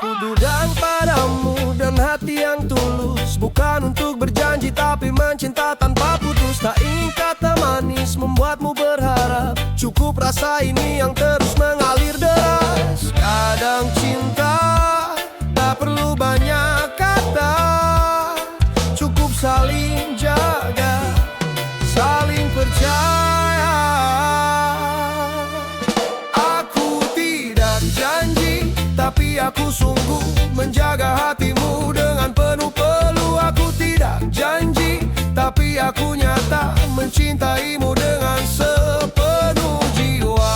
Aku datang padamu dan hati yang tulus, bukan untuk berjanji tapi mencinta tanpa putus. Tak ingin kata manis membuatmu berharap, cukup rasa ini yang terus mengalir deras. Kadang cinta tak perlu banyak kata, cukup saling jaga, saling percaya. Aku tidak janji, tapi aku sungguh menjaga hatimu dengan penuh. Aku tidak janji, tapi aku nyata mencintaimu dengan sepenuh jiwa.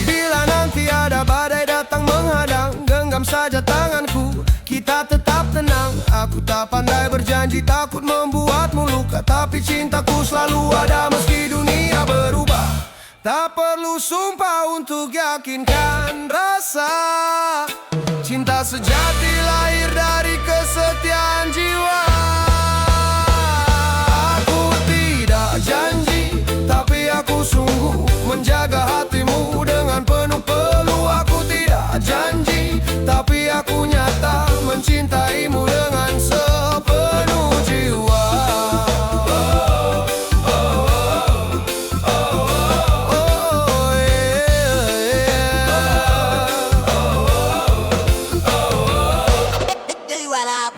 Bila nanti ada badai datang menghadang, genggam saja tanganku, kita tetap tenang. Aku tak pandai berjanji, takut membuatmu luka, tapi cintaku selalu ada meski dunia berubah. Tak perlu sumpah untuk yakinkan rasa, cinta sejati lahir dari kesetiaan jiwa. Aku tidak janji, tapi aku sungguh menjaga hatimu dengan penuh. Aku tidak janji, tapi aku nyata mencintaimu dengan sepenuh jiwa.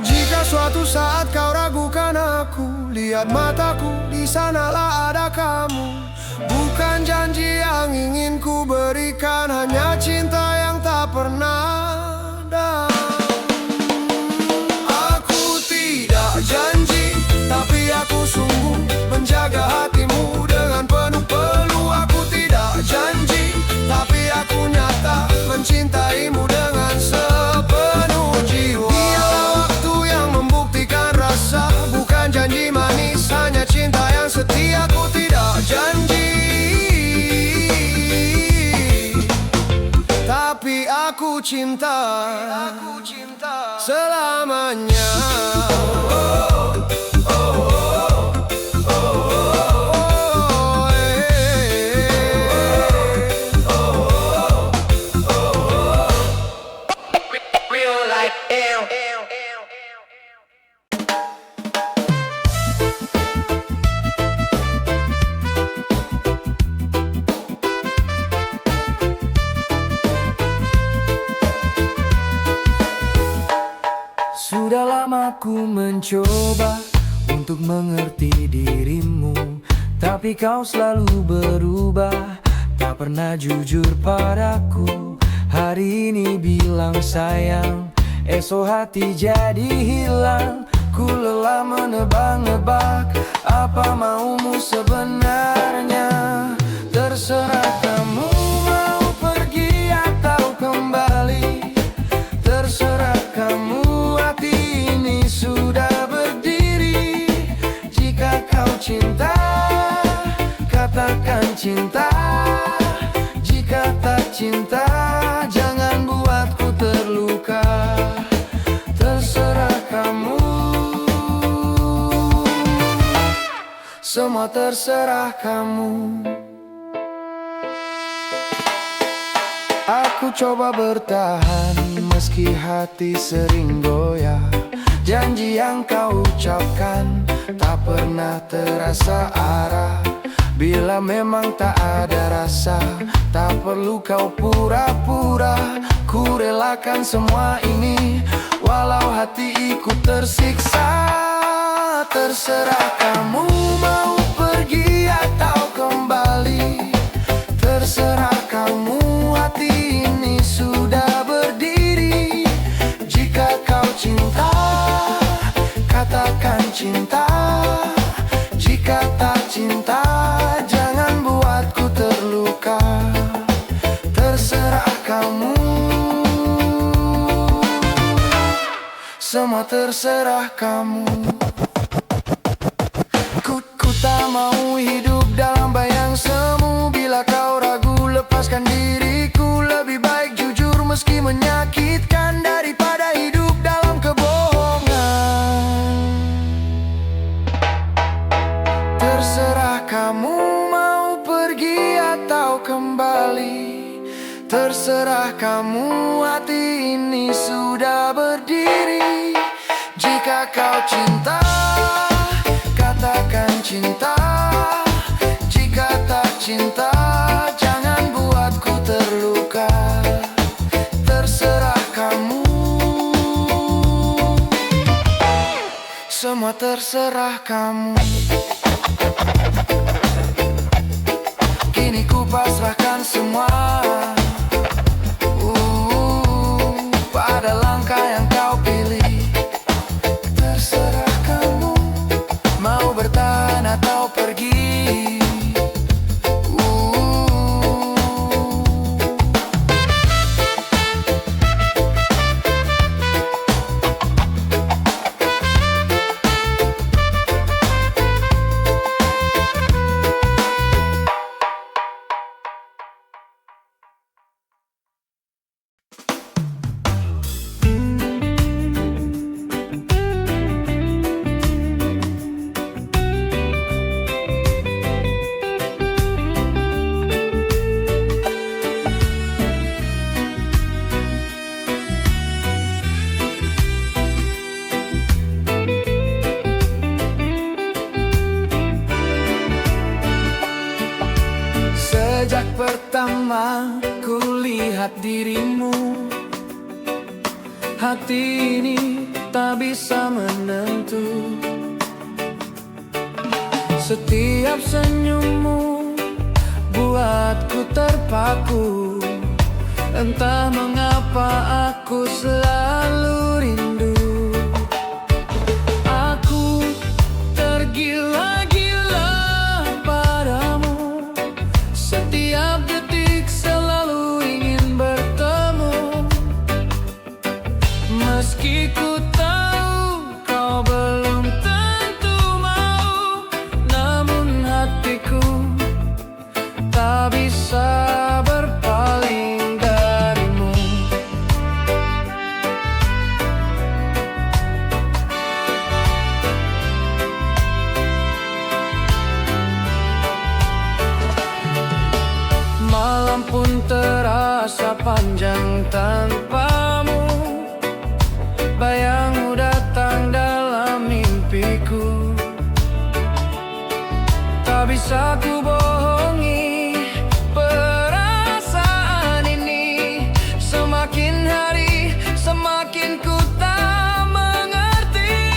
Jika suatu saat kau ragukan aku, lihat mataku, di sanalah ada kamu. Bukan janji yang ingin ku berikan, hanya cinta yang tak pernah ada. Aku tidak janji, tapi aku sungguh menjaga hatimu dengan penuh. Aku tidak janji, tapi aku nyata mencintaimu dengan sepenuh jiwa. Biarlah waktu yang membuktikan rasa, bukan janji manis, hanya cinta yang setia. Aku tidak janji, tapi aku cinta selamanya. Sudah lama ku mencoba untuk mengerti dirimu, tapi kau selalu berubah, tak pernah jujur padaku. Hari ini bilang sayang, esok hati jadi hilang. Ku lelah menebak-nebak, apa maumu sebenarnya. Terserah kamu mau pergi atau kembali, terserah kamu, hati ini sudah berdiri. Jika kau cinta, katakan cinta. Jika tak cinta, jangan buatku terluka. Terserah kamu, semua terserah kamu. Aku coba bertahan meski hati sering goyah. Janji yang kau ucapkan tak pernah terasa arah. Bila memang tak ada rasa, tak perlu kau pura-pura. Ku relakan semua ini, walau hati ikut tersiksa. Terserah kamu mau pergi atau kembali, terserah kamu, hati ini sudah berdiri. Jika kau cinta, katakan cinta. Jika tak cinta, jangan buatku terluka. Terserah kamu, semua terserah kamu. Ku tak mau hidup dalam bayang semu. Bila kau ragu, lepaskan diriku. Lebih baik jujur meski menyakitkan, daripada hidup dalam kebohongan. cinta, jangan buatku terluka. Terserah kamu, semua terserah kamu. Kini ku pasrahkan semua pada langkah yang kau pilih. Terserah kamu, mau bertahan atau pergi. Sejak pertama ku lihat dirimu, hati ini tak bisa menentu. Setiap senyummu buatku terpaku. Entah mengapa aku selalu rindu. Aku tergila-gila padamu. Setiap detik selalu ingin bertemu. Meski ku tahu kau belum tentu mau, namun hatiku tak bisa berpaling darimu. Malam pun terasa panjang tanpamu. Bayangmu datang dalam mimpiku. Tak bisa ku bohongi perasaan ini. Semakin hari semakin ku tak mengerti.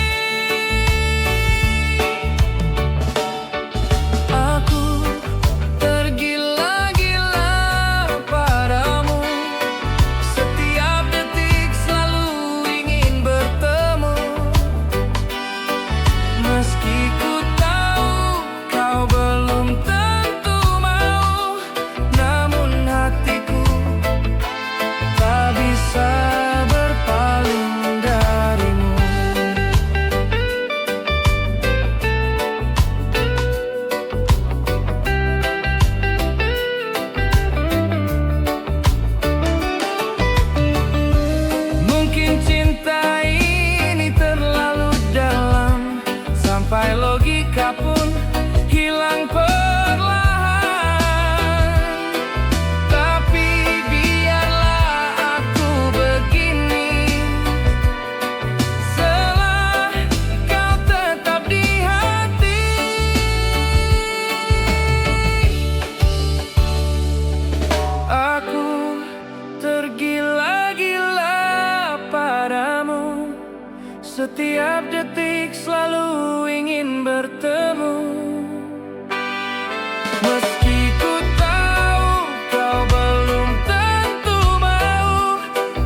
Aku tergila-gila padamu. Setiap detik selalu ingin bertemu. Meski ku tahu kau belum tentu mau, namun hatiku tak bisa berpaling darimu. Mungkin cinta ini terlalu dalam, sampai logika pun hilang perlahan. Tapi biarlah aku begini, setelah kau tetap di hati. Aku tergila-gila padamu. Setiap detik selalu ingin bertemu. Meski ku tahu kau belum tentu mau,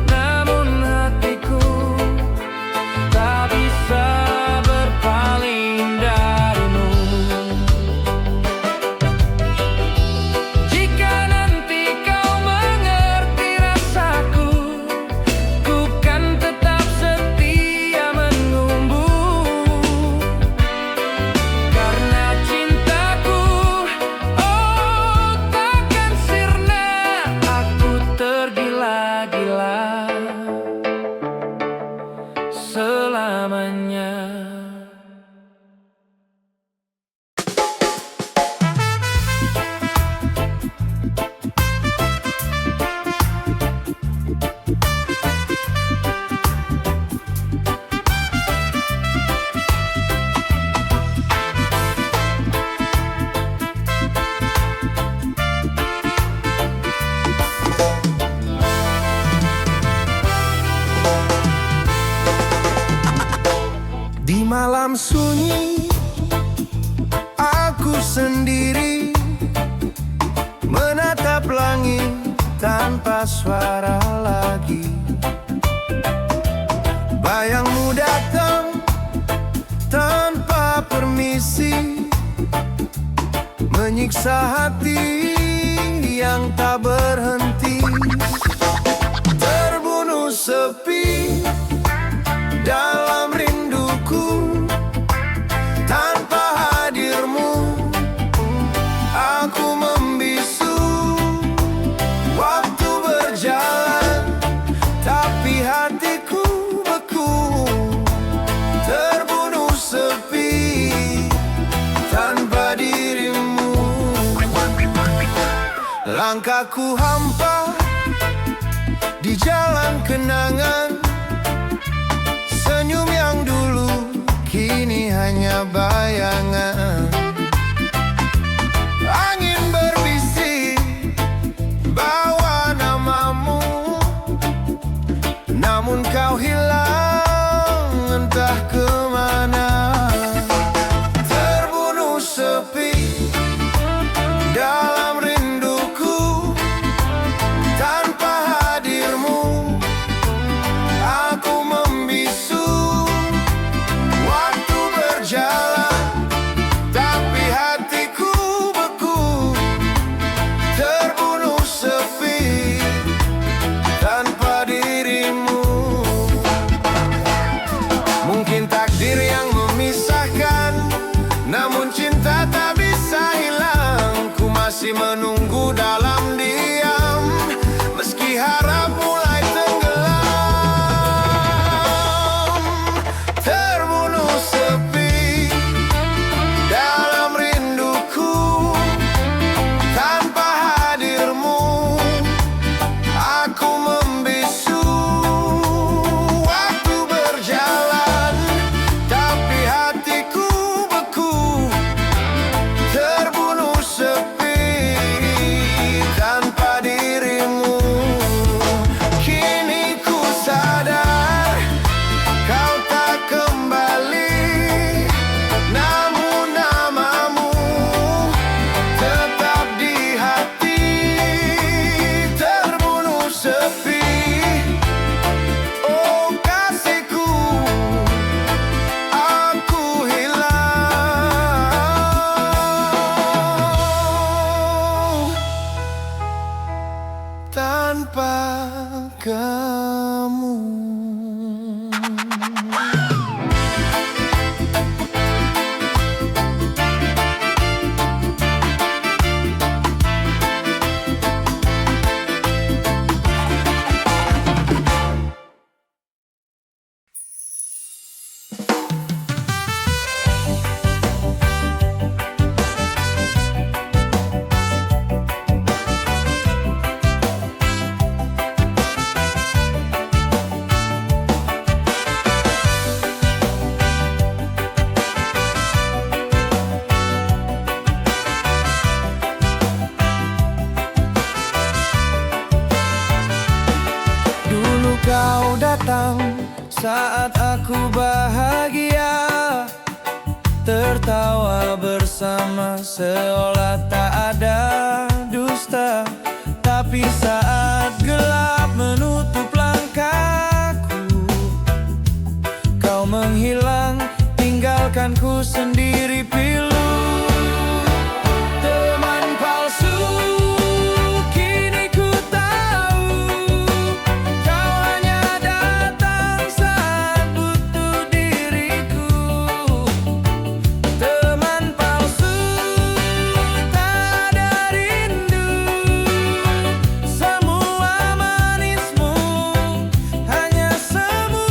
namun hatiku tak bisa berpaling darimu. Jika nanti kau mengerti rasaku, ku kan tetap setia menunggu. Karena cintaku, oh takkan sirna. Aku tergila-gila selamanya. malam sunyi, aku sendiri menatap langit tanpa suara lagi. Bayangmu datang tanpa permisi, menyiksa hati yang tak berhenti. Terbunuh sepi dalam rinduku, tanpa hadirmu aku membisu. Waktu berjalan tapi hatiku beku. Terbunuh sepi tanpa dirimu. Langkahku hampa di jalan kenangan, senyum yang dulu kini hanya bayangan. Angin berbisik bawa namamu, namun kau hilang entah kemana. Terbunuh sepi dalam rinduku, tanpa hadirmu aku membisu. Waktu berjalan tapi hatiku beku. Terbunuh sepi tanpa dirimu. Mungkin takdir yang memisahkan, namun cinta tak bisa hilang. Ku masih menunggu dalam diam, meski harap mulai tenggelam. Terbunuh sepi dalam rinduku, tanpa hadirmu aku membisu. Waktu berjalan tapi hatiku beku. Terbunuh sepi tanpa dirimu. Kini ku sadar kau tak kembali, namun namamu tetap di hati. Terbunuh sepi, oh kasihku, aku hilang tanpa kamu. Dulu kau datang saat aku bahagia, tertawa bersama seolah tak ada dusta. Tapi saat gelap menutup langkahku, kau menghilang, tinggalkanku sendiri pilu. Teman palsu, kini ku tahu kau hanya datang saat butuh diriku. Teman palsu, tak ada rindu, semua manismu hanya semu.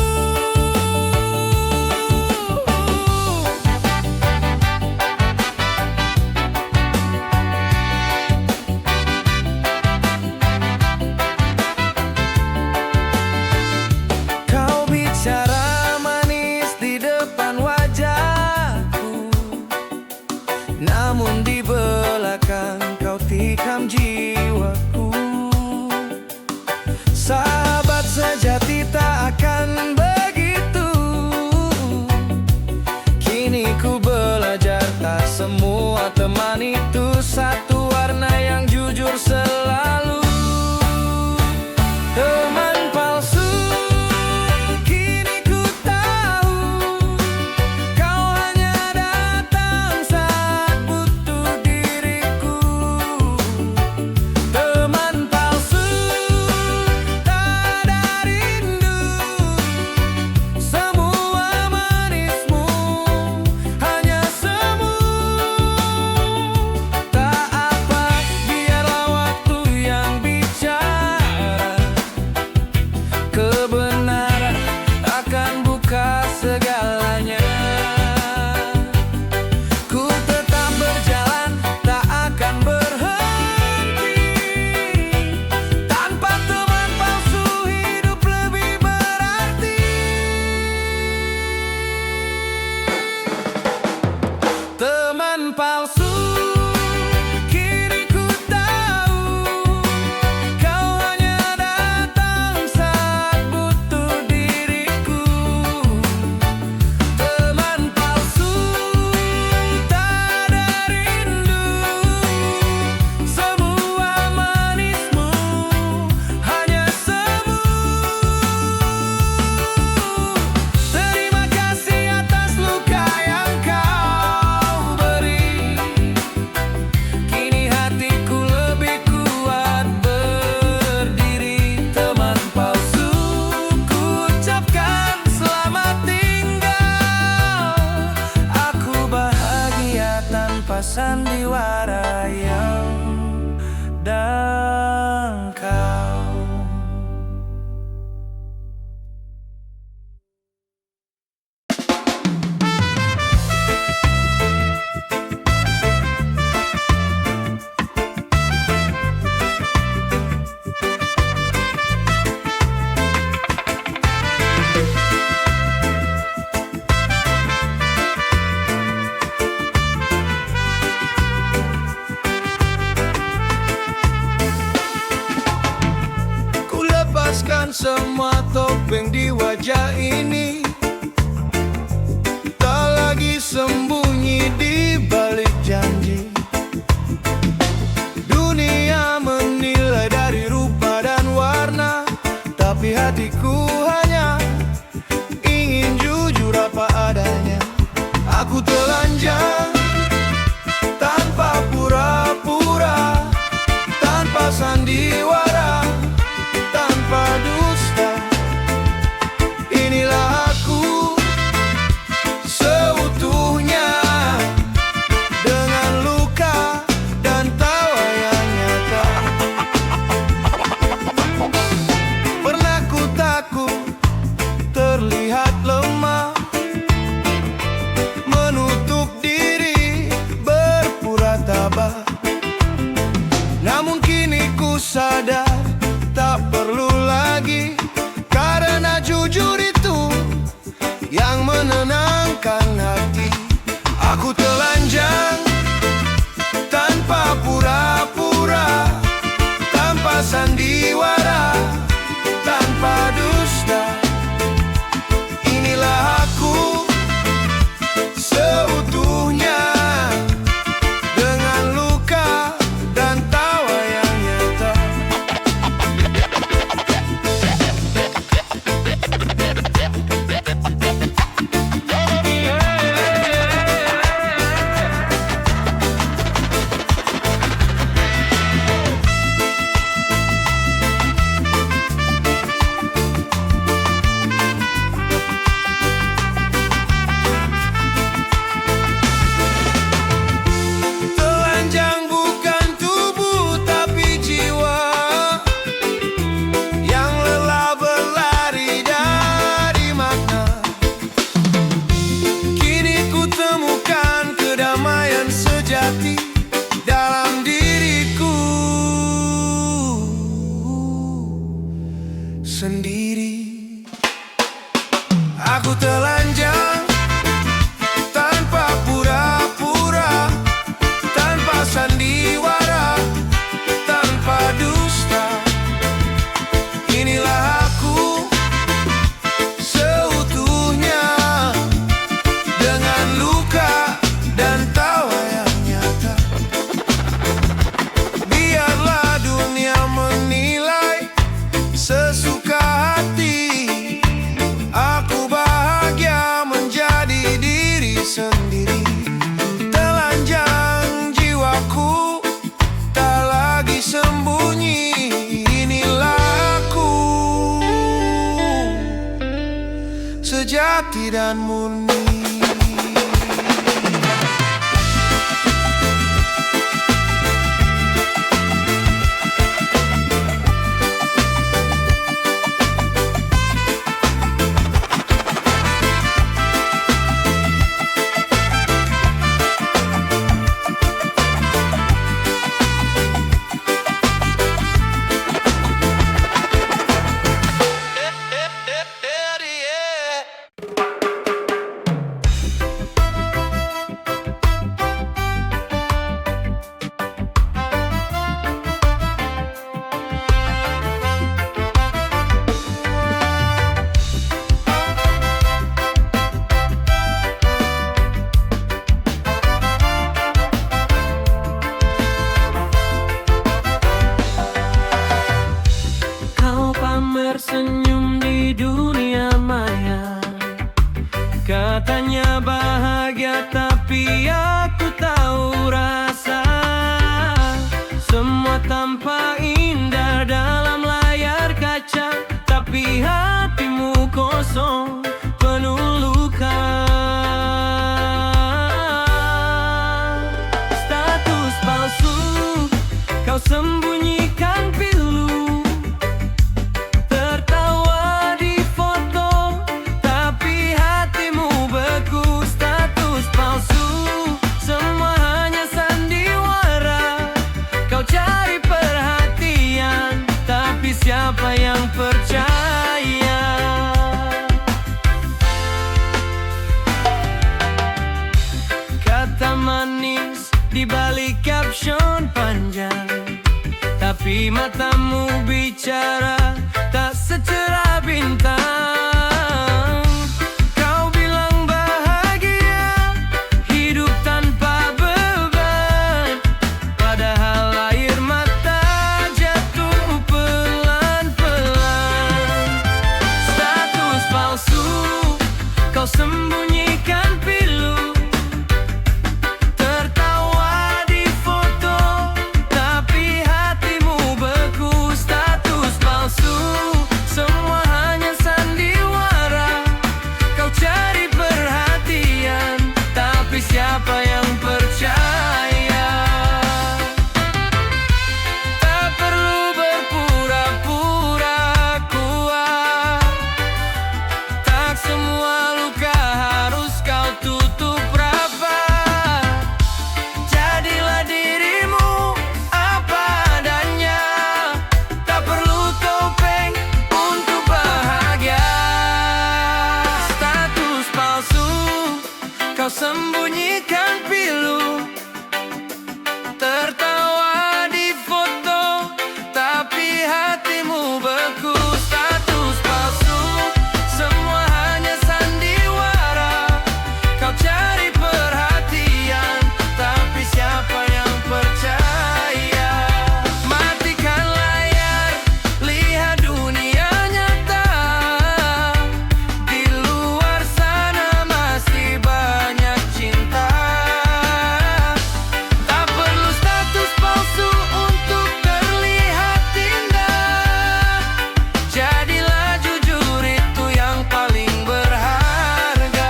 sandiwara yang dangkal. Lepaskan semua topeng di wajah ini, tak lagi sembunyi di balik janji. Dunia menilai dari rupa dan warna, tapi hatiku hanya ingin jujur apa adanya. Aku telanjang tanpa pura-pura, tanpa sandiwara, tanpa dusta. Inilah aku seutuhnya, dengan luka dan tawa yang nyata. Pernah ku takut terlihat lemah, menutup diri, berpura tabah. Namun kini ku sadar tak perlu lagi, karena jujur itu yang menenangkan hati. Aku telanjang tanpa pura-pura, tanpa sandiwara, tanpa dusta. Inilah aku seutuhnya, dengan luka dan tawa yang nyata. Telanjang bukan tubuh tapi jiwa, yang lelah berlari dari makna. Kini ku temukan kedamaian sejati dalam diriku sendiri. Aku telanjang tanpa pura-pura, tanpa sandiwara, tanpa dusta. Inilah aku seutuhnya, dengan luka dan tawa yang nyata. Biarlah dunia menilai sesuka hati, aku bahagia menjadi diri sendiri. Telanjang jiwaku, tak lagi sembunyi. Inilah aku sejati dan murni. Tersenyum di dunia maya, katanya bahagia tapi aku tahu rasa semua tampak indah dalam layar kaca, tapi hatimu kosong penuh luka. di balik caption panjang, tapi matamu bicara tak secerah bintang. Kau bilang bahagia, hidup tanpa beban, padahal air mata jatuh pelan-pelan. Status palsu, kau sembunyikan pilu, tertawa di foto, tapi hatimu beku. Status palsu, semua hanya sandiwara. Kau cari perhatian, tapi siapa yang percaya? Tak perlu berpura-pura kuat, tak semua luka harus kau tutup rapat. Jadilah dirimu apa adanya, tak perlu topeng untuk bahagia. Status palsu, kau sembunyikan pilu, tertawa di foto, tapi hatimu beku. Status palsu, semua hanya sandiwara. Kau cari perhatian, tapi siapa yang percaya? Matikan layar, lihat dunia nyata. Di luar sana masih banyak cinta. Tak perlu status palsu untuk terlihat indah. Jadilah jujur, itu yang paling berharga.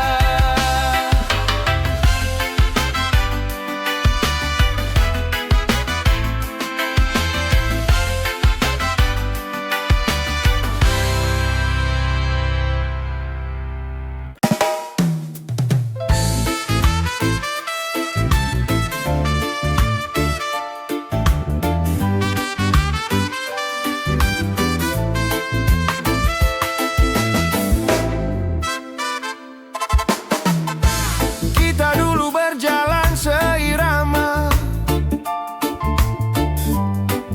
Kita dulu berjalan seirama,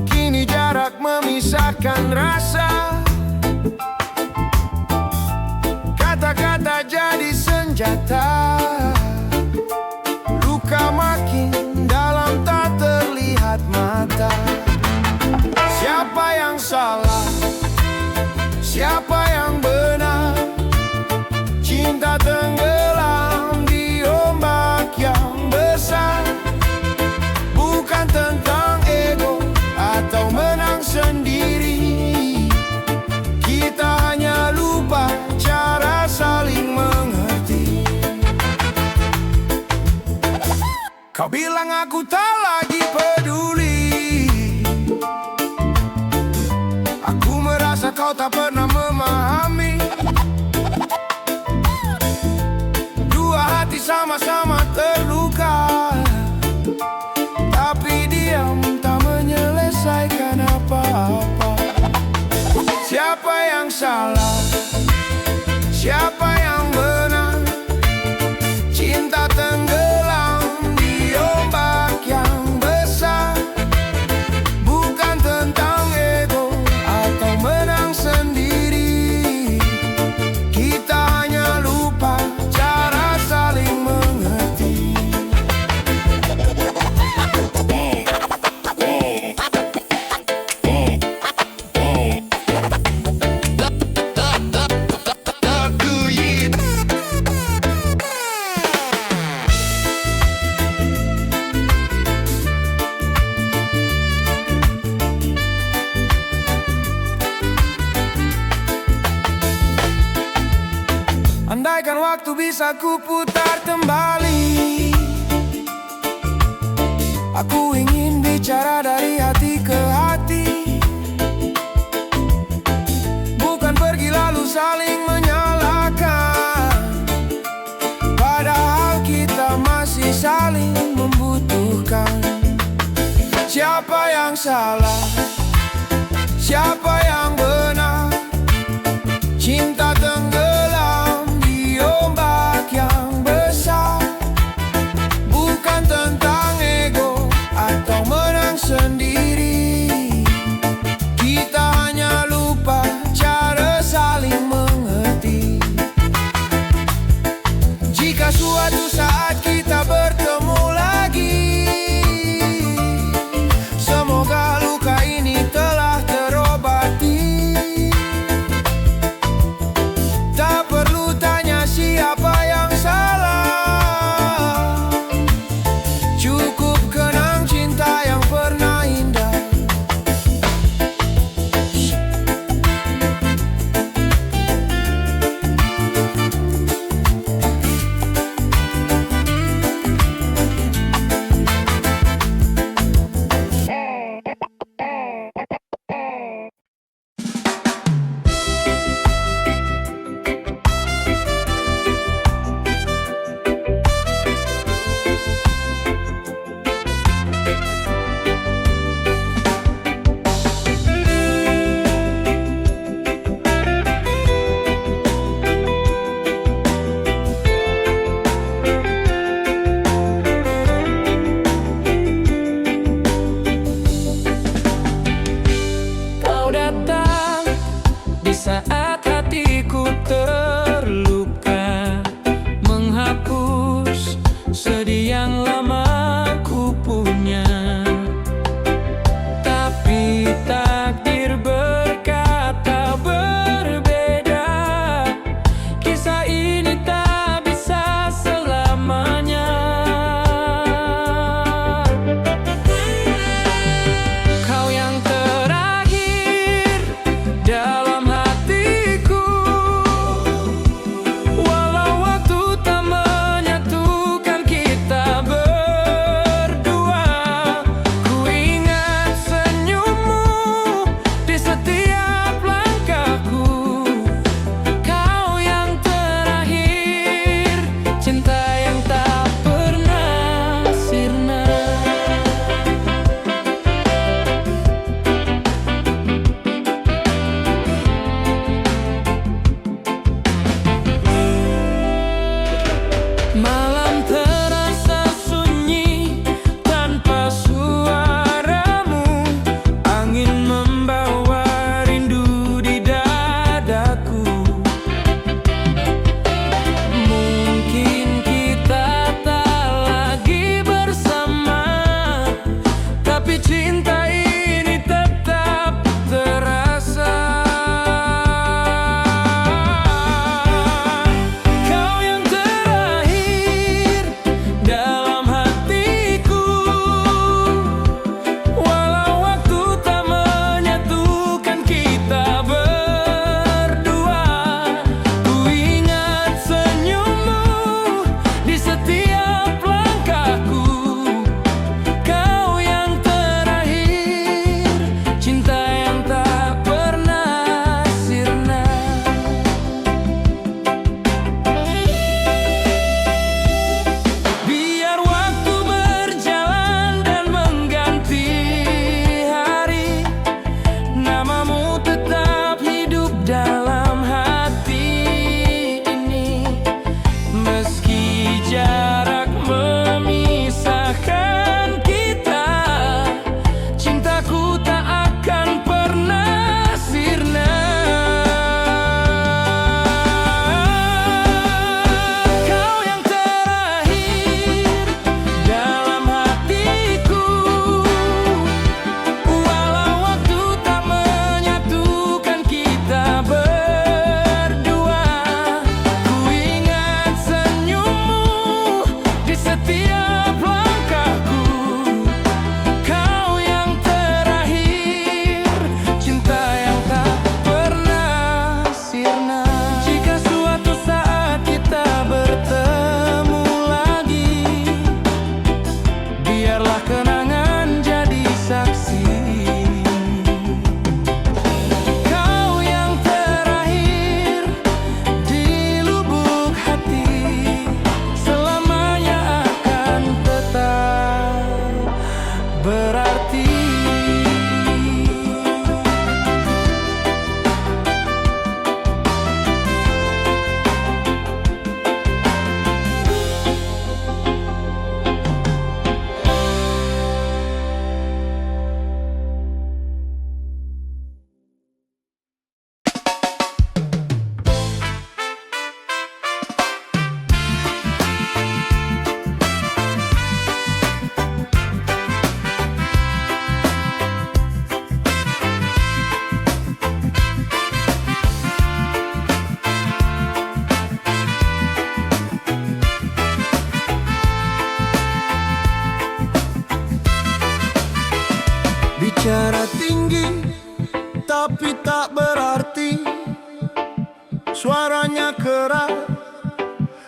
kini jarak memisahkan rasa. Kata-kata jadi senjata, luka makin dalam tak terlihat mata. Siapa yang salah? Siapa yang benar? Cinta tenggelam di ombak yang besar. Bukan tentang ego atau menang sendiri. Kita hanya lupa cara saling mengerti. Kau bilang aku tak lagi peduli, aku merasa kau tak pernah memahami. Dua hati sama-sama terluka, tapi diam tak menyelesaikan apa-apa. Siapa yang salah? Siapa yang benar? Cinta tenggelam di ombak yang besar. Bukan tentang ego atau menang sendiri. Kita hanya lupa cara saling mengerti. Andaikan waktu bisa ku putar kembali, aku ingin bicara dari hati ke hati. Bukan pergi lalu saling menyalahkan, padahal kita masih saling membutuhkan. Siapa yang salah? Siapa yang benar? Cinta tenggelam di ombak yang besar. Bukan tentang ego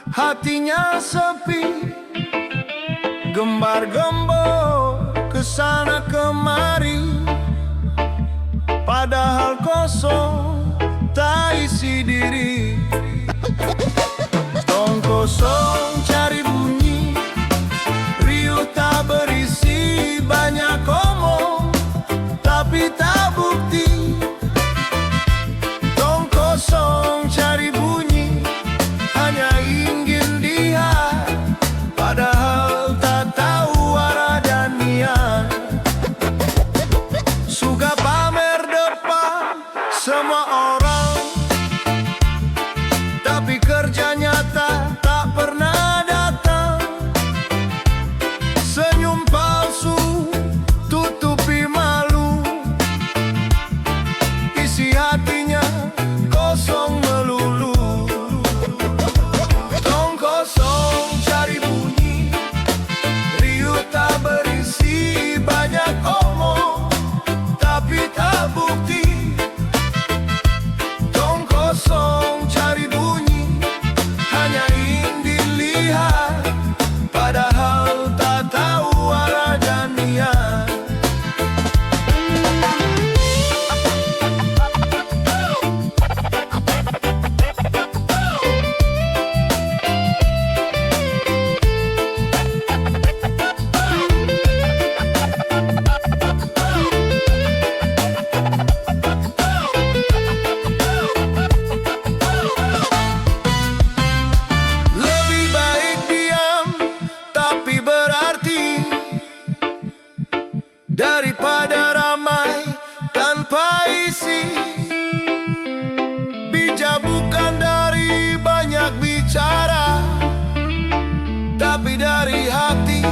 hatinya sepi, gembar-gembor kesana kemari, padahal kosong tak isi diri. Tong kosong cari bunyi, riuh tak berisi, banyak omong tapi tak bukti. Tong kosong cari bunyi, hanya ingin lihat, padahal tak tahu arah dan niat. Suka pamer depan semua orang, tapi kerja nyata tak pernah datang. Senyum palsu tutupi malu, isi hatinya kosong melulu. Tong kosong cari bunyi, riuh tak berisi, banyak omong tapi tak bukti. Tong kosong cari bunyi, hanya ingin dilihat, padahal tak tahu arah dan niat. Lebih baik diam tapi berarti, daripada ramai tanpa isi. Bijak bukan dari banyak bicara, tapi dari hati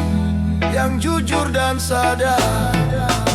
yang jujur dan sadar.